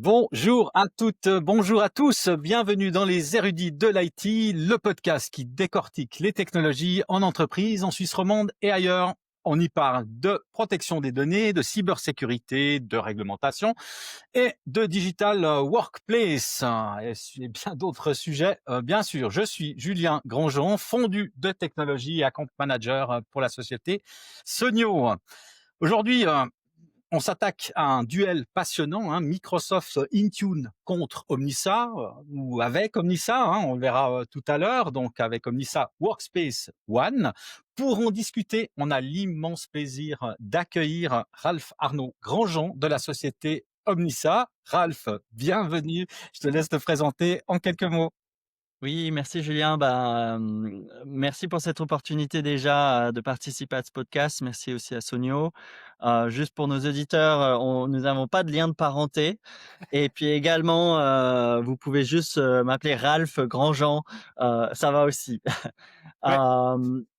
Bonjour à toutes, bonjour à tous, bienvenue dans les érudits de l'IT, le podcast qui décortique les technologies en entreprise, en Suisse romande et ailleurs. On y parle de protection des données, de cybersécurité, de réglementation et de digital workplace et bien d'autres sujets, bien sûr. Je suis Julien Grandjean, fondu de technologie et account manager pour la société Sonio. Aujourd'hui, on s'attaque à un duel passionnant, hein, Microsoft Intune contre Omnissa, ou avec Omnissa, hein, on le verra tout à l'heure, donc avec Omnissa Workspace ONE. Pour en discuter, on a l'immense plaisir d'accueillir Ralph Arnaud Grandjean de la société Omnissa. Ralph, bienvenue, je te laisse te présenter en quelques mots. Oui, merci Julien. Merci pour cette opportunité déjà de participer à ce podcast. Merci aussi à Sonio. Juste pour nos auditeurs, nous n'avons pas de lien de parenté. Et puis également, vous pouvez juste m'appeler Ralph Grandjean. Ça va aussi. Ouais.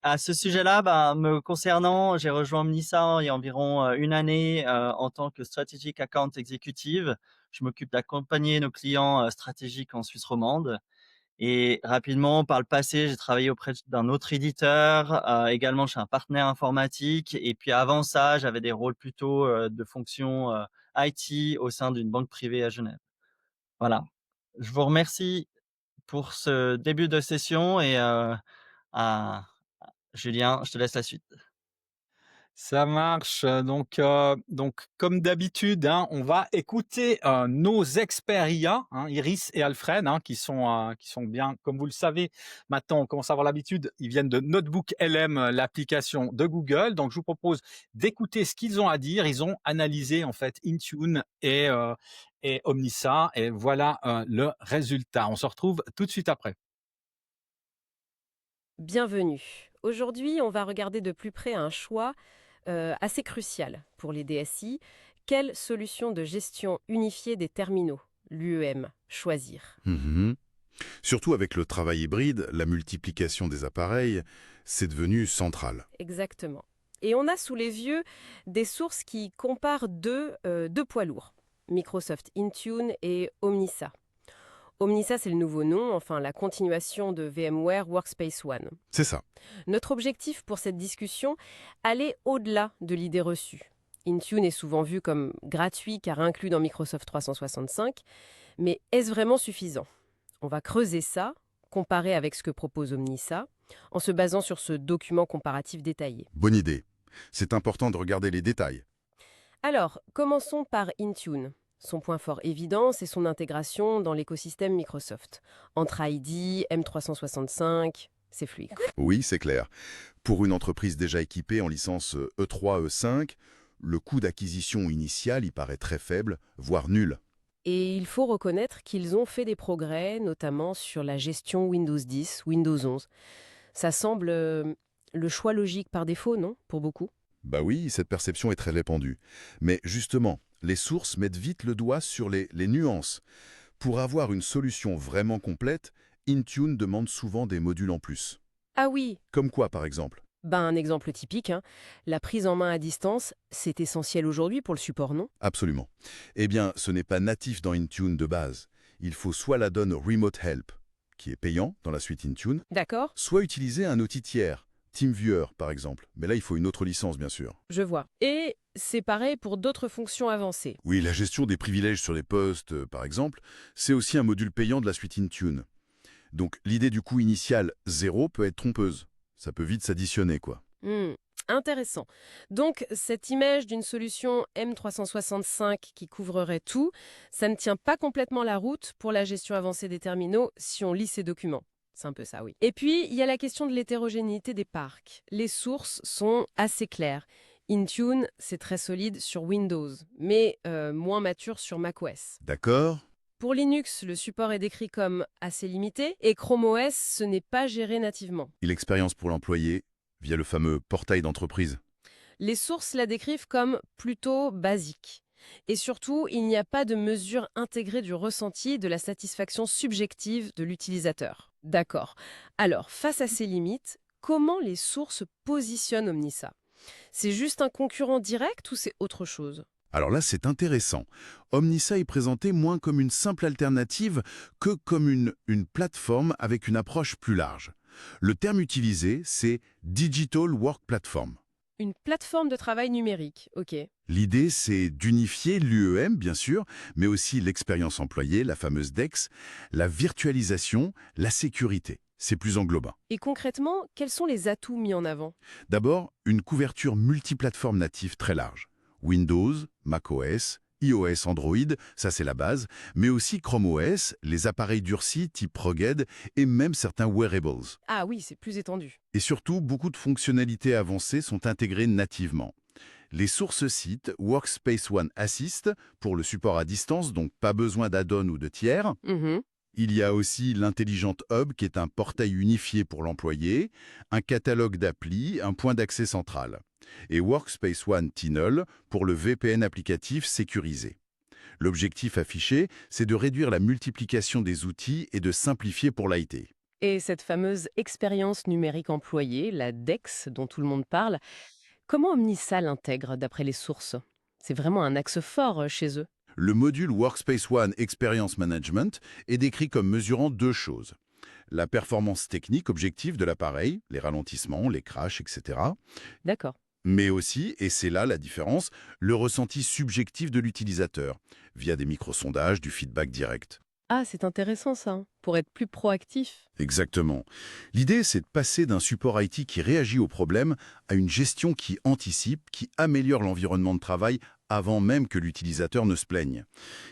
À ce sujet-là, me concernant, j'ai rejoint Omnissa il y a environ une année en tant que Strategic Account Executive. Je m'occupe d'accompagner nos clients stratégiques en Suisse romande. Et rapidement, par le passé, j'ai travaillé auprès d'un autre éditeur, également chez un partenaire informatique. Et puis avant ça, j'avais des rôles plutôt de fonction IT au sein d'une banque privée à Genève. Voilà. Je vous remercie pour ce début de session et à Julien, je te laisse la suite. Ça marche. Donc comme d'habitude, hein, on va écouter nos experts IA, hein, Iris et Alfred, hein, qui sont bien, comme vous le savez, maintenant on commence à avoir l'habitude, ils viennent de Notebook LM, l'application de Google. Donc je vous propose d'écouter ce qu'ils ont à dire. Ils ont analysé en fait Intune et Omnissa, et voilà le résultat. On se retrouve tout de suite après. Bienvenue. Aujourd'hui, on va regarder de plus près un choix assez crucial pour les DSI. Quelle solution de gestion unifiée des terminaux, l'UEM, choisir? Mhm. Surtout avec le travail hybride, la multiplication des appareils, c'est devenu central. Exactement. Et on a sous les yeux des sources qui comparent deux poids lourds, Microsoft Intune et Omnissa. Omnissa, c'est le nouveau nom, enfin la continuation de VMware Workspace ONE. C'est ça. Notre objectif pour cette discussion, aller au-delà de l'idée reçue. Intune est souvent vu comme gratuit car inclus dans Microsoft 365, mais est-ce vraiment suffisant? On va creuser ça, comparer avec ce que propose Omnissa, en se basant sur ce document comparatif détaillé. Bonne idée. C'est important de regarder les détails. Alors, commençons par Intune. Son point fort évident, c'est son intégration dans l'écosystème Microsoft. Entre ID, M365, c'est fluide. Oui, c'est clair. Pour une entreprise déjà équipée en licence E3, E5, le coût d'acquisition initial y paraît très faible, voire nul. Et il faut reconnaître qu'ils ont fait des progrès, notamment sur la gestion Windows 10, Windows 11. Ça semble le choix logique par défaut, non? Pour beaucoup. Bah oui, cette perception est très répandue. Mais justement, les sources mettent vite le doigt sur les nuances. Pour avoir une solution vraiment complète, Intune demande souvent des modules en plus. Ah oui, Comme quoi, par exemple? un exemple typique, hein. La prise en main à distance, c'est essentiel aujourd'hui pour le support, non? Absolument. Eh bien, ce n'est pas natif dans Intune de base. Il faut soit la donne Remote Help, qui est payant dans la suite Intune, D'accord, soit utiliser un outil tiers, TeamViewer par exemple. Mais là, il faut une autre licence, bien sûr. je vois. Et c'est pareil pour d'autres fonctions avancées. Oui, la gestion des privilèges sur les postes, par exemple, c'est aussi un module payant de la suite Intune. Donc, l'idée du coût initial 0 peut être trompeuse. Ça peut vite s'additionner, quoi. Hmm, intéressant. Donc, cette image d'une solution M365 qui couvrerait tout, ça ne tient pas complètement la route pour la gestion avancée des terminaux si on lit ces documents. C'est un peu ça, oui. Et puis, il y a la question de l'hétérogénéité des parcs. Les sources sont assez claires. Intune, c'est très solide sur Windows, mais moins mature sur macOS. D'accord? Pour Linux, le support est décrit comme assez limité, et Chrome OS, ce n'est pas géré nativement. Et l'expérience pour l'employé, via le fameux portail d'entreprise. Les sources la décrivent comme plutôt basique. Et surtout, il n'y a pas de mesure intégrée du ressenti de la satisfaction subjective de l'utilisateur. D'accord. Alors, face à ces limites, comment les sources positionnent Omnissa? C'est juste un concurrent direct ou c'est autre chose? Alors là, c'est intéressant. Omnissa est présenté moins comme une simple alternative que comme une plateforme avec une approche plus large. Le terme utilisé, c'est Digital Work Platform. Une plateforme de travail numérique, ok. L'idée, c'est d'unifier l'UEM, bien sûr, mais aussi l'expérience employée, la fameuse DEX, la virtualisation, la sécurité. C'est plus englobant. Et concrètement, quels sont les atouts mis en avant? D'abord, une couverture multiplateforme native très large. Windows, macOS, iOS, Android, ça c'est la base, mais aussi Chrome OS, les appareils durcis type Rugged et même certains wearables. Ah oui, c'est plus étendu. Et surtout, beaucoup de fonctionnalités avancées sont intégrées nativement. Les sources citent Workspace ONE Assist pour le support à distance, donc pas besoin d'add-on ou de tiers. Mhm. Il y a aussi l'Intelligent Hub qui est un portail unifié pour l'employé, un catalogue d'applis, un point d'accès central. Et Workspace ONE Tunnel pour le VPN applicatif sécurisé. L'objectif affiché, c'est de réduire la multiplication des outils et de simplifier pour l'IT. Et cette fameuse expérience numérique employée, la DEX dont tout le monde parle, comment Omnissa l'intègre d'après les sources? C'est vraiment un axe fort chez eux. Le module Workspace ONE Experience Management est décrit comme mesurant deux choses. La performance technique objective de l'appareil, les ralentissements, les crashs, etc. D'accord. Mais aussi, et c'est là la différence, le ressenti subjectif de l'utilisateur, via des microsondages, du feedback direct. Ah, c'est intéressant ça, hein, pour être plus proactif. Exactement. L'idée, c'est de passer d'un support IT qui réagit aux problèmes à une gestion qui anticipe, qui améliore l'environnement de travail avant même que l'utilisateur ne se plaigne.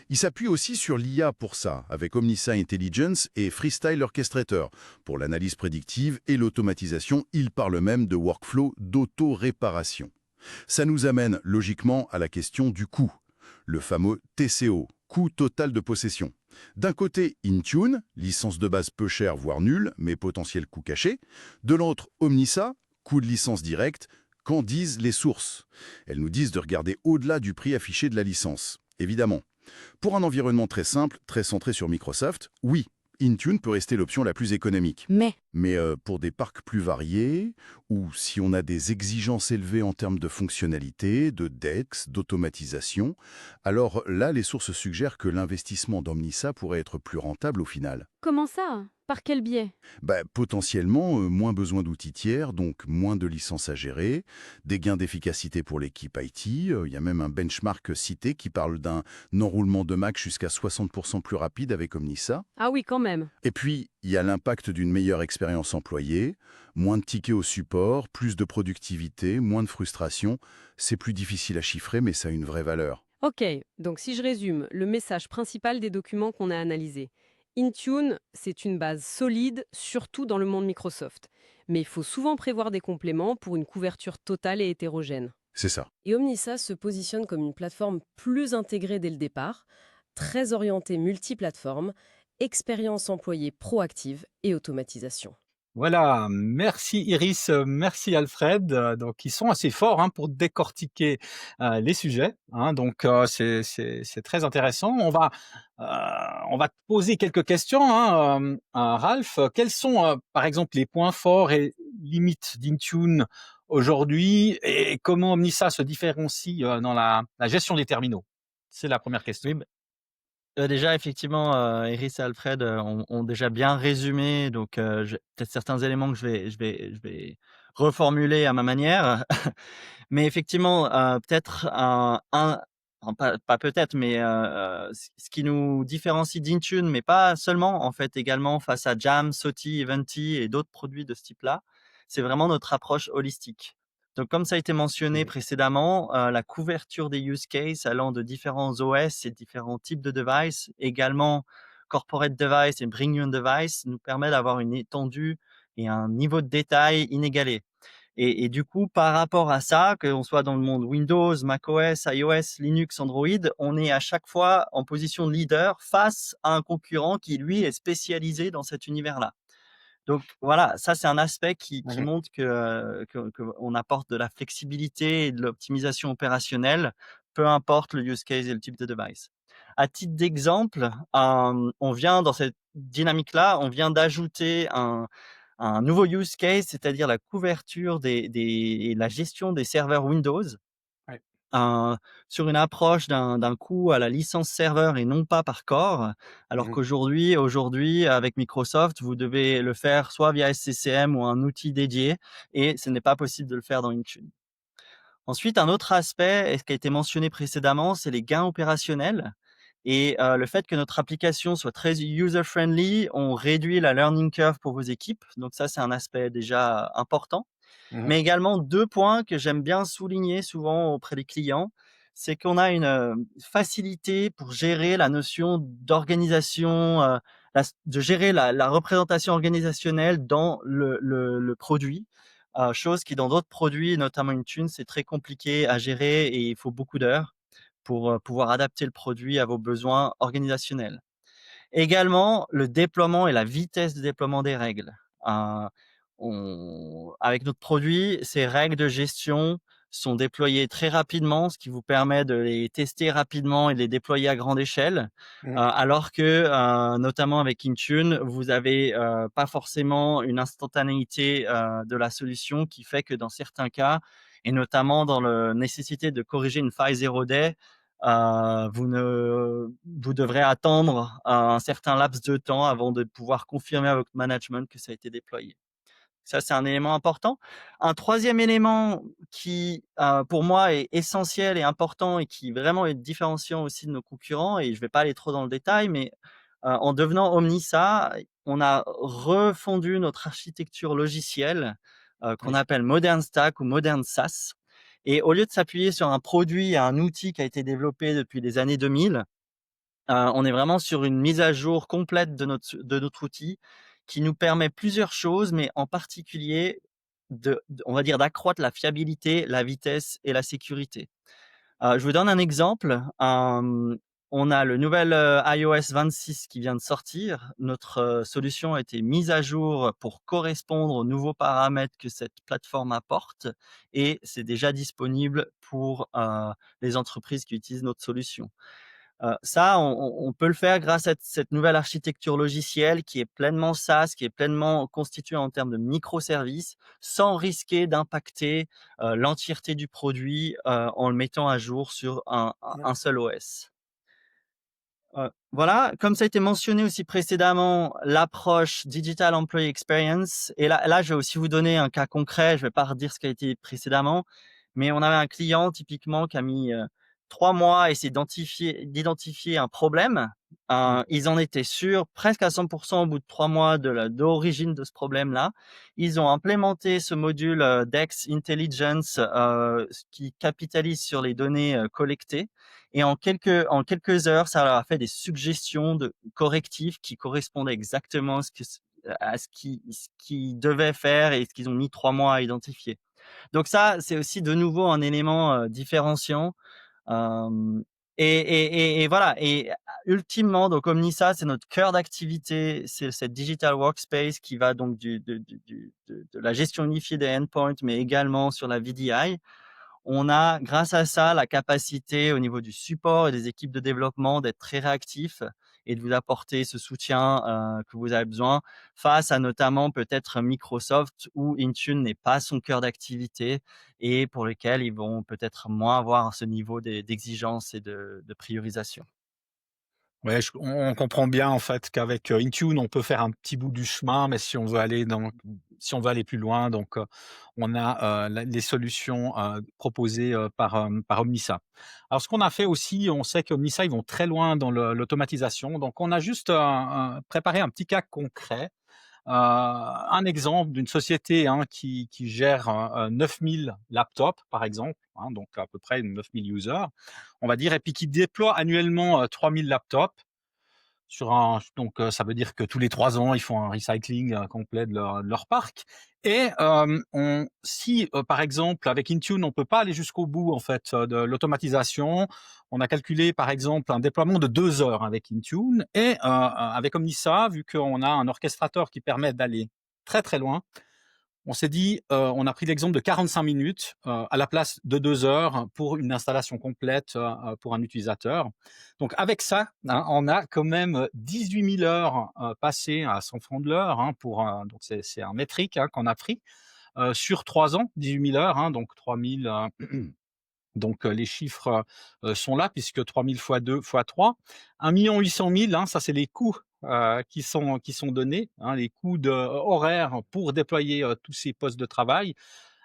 Il s'appuie aussi sur l'IA pour ça, avec Omnissa Intelligence et Freestyle Orchestrator. Pour l'analyse prédictive et l'automatisation, il parle même de workflow d'auto-réparation. Ça nous amène logiquement à la question du coût, le fameux TCO, coût total de possession. D'un côté, Intune, licence de base peu chère voire nulle, mais potentiel coût caché. De l'autre, Omnissa, coût de licence directe. Qu'en disent les sources? Elles nous disent de regarder au-delà du prix affiché de la licence. Évidemment. Pour un environnement très simple, très centré sur Microsoft, oui, Intune peut rester l'option la plus économique. Mais pour des parcs plus variés, ou si on a des exigences élevées en termes de fonctionnalité, de DEX, d'automatisation, alors là, les sources suggèrent que l'investissement d'Omnissa pourrait être plus rentable au final. Comment ça? Par quel biais? Potentiellement, moins besoin d'outils tiers, donc moins de licences à gérer, des gains d'efficacité pour l'équipe IT. Il y a même un benchmark cité qui parle d'un enroulement de Mac jusqu'à 60% plus rapide avec Omnissa. Ah oui, quand même. Et puis, il y a l'impact d'une meilleure expérience employée, moins de tickets au support, plus de productivité, moins de frustration. C'est plus difficile à chiffrer, mais ça a une vraie valeur. Ok, donc si je résume, le message principal des documents qu'on a analysés. Intune, c'est une base solide, surtout dans le monde Microsoft. Mais il faut souvent prévoir des compléments pour une couverture totale et hétérogène. C'est ça. Et Omnissa se positionne comme une plateforme plus intégrée dès le départ, très orientée multiplateforme, expérience employée proactive et automatisation. Voilà, merci Iris, merci Alfred. Donc ils sont assez forts pour décortiquer les sujets. Donc c'est très intéressant. On va te poser quelques questions, Ralph. Quels sont par exemple les points forts et limites d'Intune aujourd'hui et comment Omnissa se différencie dans la gestion des terminaux? C'est la première question. Oui, déjà effectivement, Iris et Alfred, ont déjà bien résumé donc peut-être certains éléments que je vais reformuler à ma manière. Mais effectivement, peut-être enfin pas peut-être, mais ce qui nous différencie d'Intune, mais pas seulement en fait, également face à Jam, Soti, Ivanti et d'autres produits de ce type-là, c'est vraiment notre approche holistique. Donc comme ça a été mentionné précédemment, la couverture des use cases allant de différents OS et différents types de devices, également corporate device et bring your own device, nous permet d'avoir une étendue et un niveau de détail inégalé. Et du coup, par rapport à ça, qu'on soit dans le monde Windows, macOS, iOS, Linux, Android, on est à chaque fois en position de leader face à un concurrent qui, lui, est spécialisé dans cet univers-là. Donc voilà, ça c'est un aspect qui montre qu'on apporte de la flexibilité et de l'optimisation opérationnelle, peu importe le use case et le type de device. À titre d'exemple, on vient dans cette dynamique-là, on vient d'ajouter un nouveau use case, c'est-à-dire la couverture et la gestion des serveurs Windows. Ouais. sur une approche d'un coût à la licence serveur et non pas par corps, alors Mmh. qu'aujourd'hui, avec Microsoft, vous devez le faire soit via SCCM ou un outil dédié, et ce n'est pas possible de le faire dans Intune. Ensuite, un autre aspect, et ce qui a été mentionné précédemment, c'est les gains opérationnels et le fait que notre application soit très user-friendly, on réduit la learning curve pour vos équipes, donc ça, c'est un aspect déjà important. Mmh. Mais également 2 points que j'aime bien souligner souvent auprès des clients, c'est qu'on a une, facilité pour gérer la notion d'organisation, de gérer la représentation organisationnelle dans le produit, chose qui dans d'autres produits, notamment Intune, c'est très compliqué à gérer et il faut beaucoup d'heures pour, pouvoir adapter le produit à vos besoins organisationnels. Également, le déploiement et la vitesse de déploiement des règles. Heu, avec notre produit, ces règles de gestion sont déployées très rapidement, ce qui vous permet de les tester rapidement et de les déployer à grande échelle. Mmh. Alors que, notamment avec Intune, vous avez, pas forcément une instantanéité, de la solution qui fait que dans certains cas et notamment dans la nécessité de corriger une faille 0 day, vous devrez attendre un certain laps de temps avant de pouvoir confirmer à votre management que ça a été déployé. Ça, c'est un élément important. Un troisième élément qui, pour moi est essentiel et important et qui vraiment est différenciant aussi de nos concurrents et je ne vais pas aller trop dans le détail, mais, en devenant Omnissa, on a refondu notre architecture logicielle, qu'on Oui. appelle Modern Stack ou Modern SaaS et au lieu de s'appuyer sur un produit et un outil qui a été développé depuis les années 2000, on est vraiment sur une mise à jour complète de notre outil qui nous permet plusieurs choses, mais en particulier on va dire d'accroître la fiabilité, la vitesse et la sécurité. Je vous donne un exemple. On a le nouvel, iOS 26 qui vient de sortir. Notre, solution a été mise à jour pour correspondre aux nouveaux paramètres que cette plateforme apporte et c'est déjà disponible pour, les entreprises qui utilisent notre solution. Ça, on peut le faire grâce à cette nouvelle architecture logicielle qui est pleinement SaaS, qui est pleinement constituée en termes de microservices, sans risquer d'impacter, l'entièreté du produit, en le mettant à jour sur un seul OS. Voilà, comme ça a été mentionné aussi précédemment, l'approche Digital Employee Experience et là, je vais aussi vous donner un cas concret, je vais pas redire ce qui a été précédemment, mais on avait un client typiquement qui a mis, 3 mois à essayer d'identifier un problème. Mmh. Ils en étaient sûrs presque à 100 au bout de 3 mois de l'origine de ce problème-là. Ils ont implémenté ce module, Dex Intelligence, ce qui capitalise sur les données, collectées et en quelques heures, ça leur a fait des suggestions de correctifs qui correspondaient exactement à ce qu'ils devaient faire et ce qu'ils ont mis 3 mois à identifier. Donc ça, c'est aussi de nouveau un élément, différenciant, hem et voilà et ultimement, donc Omnissa, c'est notre cœur d'activité, c'est cette digital workspace qui va donc de la gestion unifiée des endpoints, mais également sur la VDI. On a, grâce à ça, la capacité au niveau du support et des équipes de développement d'être très réactifs et de vous apporter ce soutien que vous avez besoin face à notamment peut-être Microsoft où Intune n'est pas son cœur d'activité et pour lequel ils vont peut-être moins avoir ce niveau d'exigence et de priorisation. Ouais, on comprend bien en fait qu'avec, Intune, on peut faire un petit bout du chemin, mais si on veut aller plus loin, donc, on a, les solutions, proposées, par Omnissa. Alors ce qu'on a fait aussi, on sait qu'Omnissa, ils vont très loin dans l'automatisation, donc on a juste, préparé un petit cas concret. Un exemple d'une société, hein, qui gère, 9 000 laptops, par exemple, hein, donc à peu près 9 000 users, on va dire et puis qui déploie annuellement, 3 000 laptops ça veut dire que tous les 3 ans, ils font un recycling, complet de leur parc et si, par exemple, avec Intune, on peut pas aller jusqu'au bout, en fait, de l'automatisation, on a calculé, par exemple, un déploiement de 2 heures avec Intune et avec Omnissa, vu qu'on a un orchestrateur qui permet d'aller très, très loin, on s'est dit, on a pris l'exemple de 45 minutes, à la place de 2 heures pour une installation complète, pour un utilisateur. Donc avec ça, hein, on a quand même 18 000 heures, passées à 100 francs de l'heure, hein, donc c'est un métrique, hein, qu'on a pris, sur 3 ans, 18 000 heures, hein, donc 3 000, Donc, les chiffres sont là, puisque 3000 fois 2 fois 3. 1 800 000, hein, ça c'est les coûts qui sont donnés, hein, les coûts horaires pour déployer tous ces postes de travail.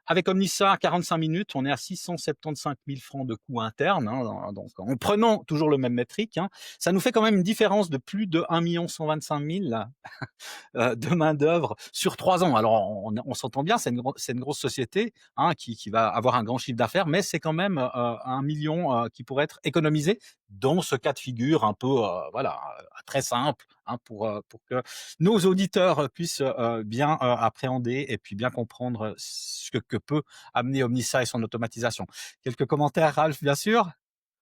Avec Omnissa, 45 minutes, on est à 675 000 francs de coûts internes, hein, donc en prenant toujours le même métrique, hein, ça nous fait quand même une différence de plus de 1 125 000 de main-d'œuvre sur 3 ans. Alors, on s'entend bien, c'est une grosse société, hein, qui va avoir un grand chiffre d'affaires, mais c'est quand même 1 million qui pourrait être économisé dans ce cas de figure un peu, voilà, très simple, hein, pour que nos auditeurs puissent bien appréhender et puis bien comprendre ce que peut amener Omnissa et son automatisation. Quelques commentaires, Ralph, bien sûr?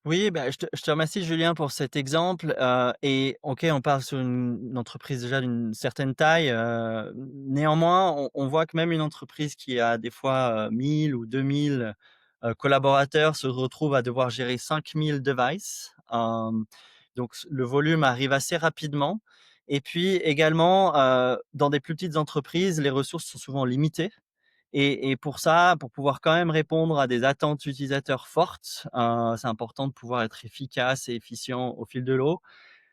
Oui, bah, je te remercie Julien pour cet exemple. Et OK, on parle sur une entreprise déjà d'une certaine taille. Néanmoins, on voit que même une entreprise qui a des fois 1000 ou 2000 collaborateurs se retrouve à devoir gérer 5000 devices. Donc le volume arrive assez rapidement. Et puis également, dans des plus petites entreprises, les ressources sont souvent limitées. Et pour ça, pour pouvoir quand même répondre à des attentes utilisateurs fortes, c'est important de pouvoir être efficace et efficient au fil de l'eau.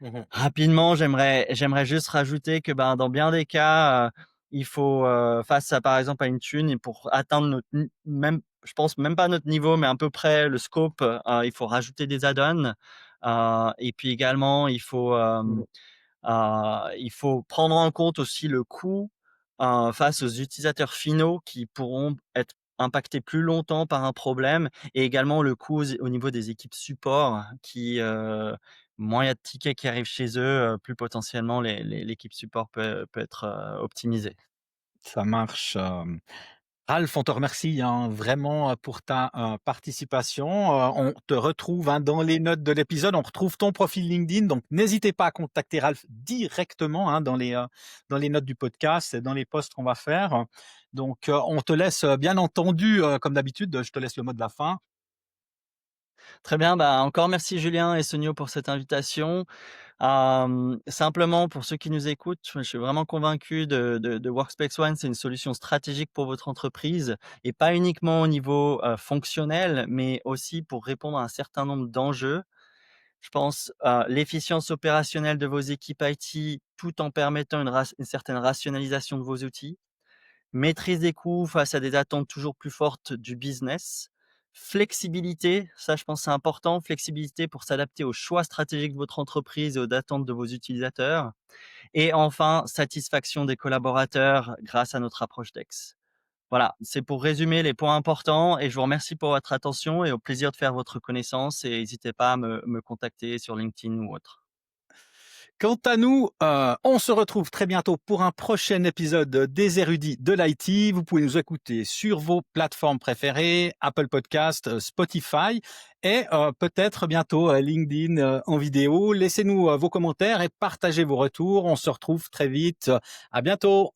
Mmh. Rapidement, j'aimerais juste rajouter que, ben, dans bien des cas, il faut, face à, par exemple, à une thune et pour atteindre notre même je pense même pas notre niveau, mais à peu près le scope, il faut rajouter des add-ons. Et puis également, il faut prendre en compte aussi le coût face aux utilisateurs finaux qui pourront être impactés plus longtemps par un problème et également le coût au niveau des équipes support qui, moins il y a de tickets qui arrivent chez eux, plus potentiellement l'équipe support peut être optimisée. Ça marche. Ralph, on te remercie, hein, vraiment pour ta participation. On te retrouve, hein, dans les notes de l'épisode. On retrouve ton profil LinkedIn. Donc, n'hésitez pas à contacter Ralph directement, hein, dans les notes du podcast et dans les posts qu'on va faire. Donc, on te laisse, bien entendu, comme d'habitude, je te laisse le mot de la fin. Très bien, bah, encore merci Julien et Sonio pour cette invitation. Simplement pour ceux qui nous écoutent, je suis vraiment convaincu de Workspace ONE, c'est une solution stratégique pour votre entreprise et pas uniquement au niveau, fonctionnel, mais aussi pour répondre à un certain nombre d'enjeux. Je pense, l'efficience opérationnelle de vos équipes IT, tout en permettant une certaine rationalisation de vos outils. Maîtrise des coûts face à des attentes toujours plus fortes du business. Flexibilité, ça je pense c'est important, flexibilité pour s'adapter aux choix stratégiques de votre entreprise et aux attentes de vos utilisateurs. Et enfin, satisfaction des collaborateurs grâce à notre approche DEX. Voilà, c'est pour résumer les points importants et je vous remercie pour votre attention et au plaisir de faire votre connaissance et n'hésitez pas à me contacter sur LinkedIn ou autre. Quant à nous, on se retrouve très bientôt pour un prochain épisode des érudits de l'IT. Vous pouvez nous écouter sur vos plateformes préférées, Apple Podcast, Spotify et peut-être bientôt LinkedIn en vidéo. Laissez-nous vos commentaires et partagez vos retours. On se retrouve très vite. À bientôt.